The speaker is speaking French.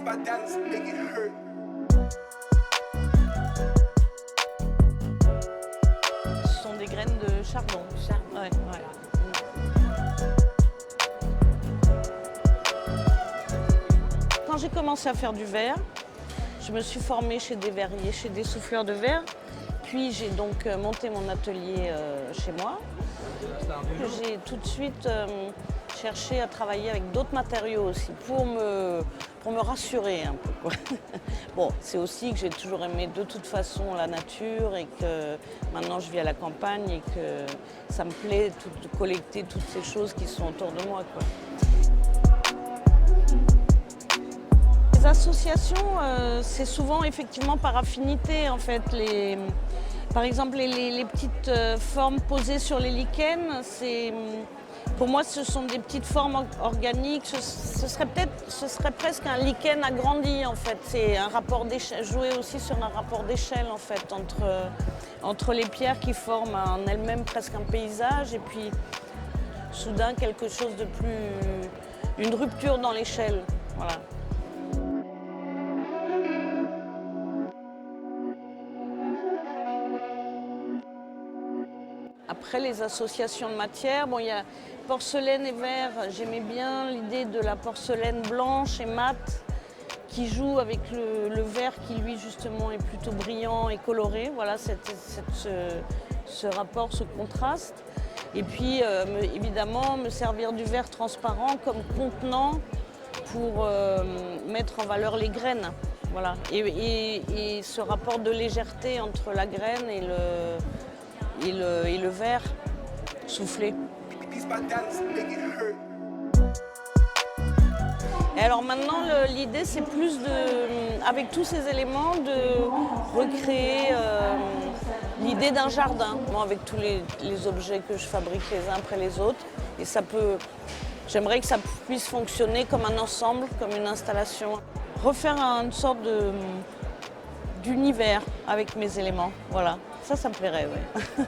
Ce sont des graines de chardon. Ouais, ouais. Quand j'ai commencé à faire du verre, je me suis formée chez des verriers, chez des souffleurs de verre. Puis j'ai donc monté mon atelier chez moi. J'ai tout de suite cherché à travailler avec d'autres matériaux aussi pour me rassurer un peu, quoi. Bon, c'est aussi que j'ai toujours aimé de toute façon la nature et que maintenant je vis à la campagne et que ça me plaît de collecter toutes ces choses qui sont autour de moi, quoi. Les associations, c'est souvent effectivement par affinité en fait. Par exemple, les petites formes posées sur les lichens, pour moi, ce sont des petites formes organiques. Ce serait presque un lichen agrandi en fait. C'est un rapport d'échelle, jouer aussi sur un rapport d'échelle en fait entre les pierres qui forment en elles-mêmes presque un paysage et puis soudain quelque chose de plus, une rupture dans l'échelle. Voilà. Après les associations de matières, bon, il y a porcelaine et verre. J'aimais bien l'idée de la porcelaine blanche et mate qui joue avec le verre qui lui justement est plutôt brillant et coloré. Voilà ce rapport, ce contraste. Et puis évidemment me servir du verre transparent comme contenant pour mettre en valeur les graines. Voilà. Et ce rapport de légèreté entre la graine et le verre soufflé. Et alors maintenant, l'idée c'est plus avec tous ces éléments, de recréer l'idée d'un jardin, avec tous les objets que je fabrique les uns après les autres. Et j'aimerais que ça puisse fonctionner comme un ensemble, comme une installation. Refaire une sorte d'univers avec mes éléments, voilà. Ça me plairait, oui.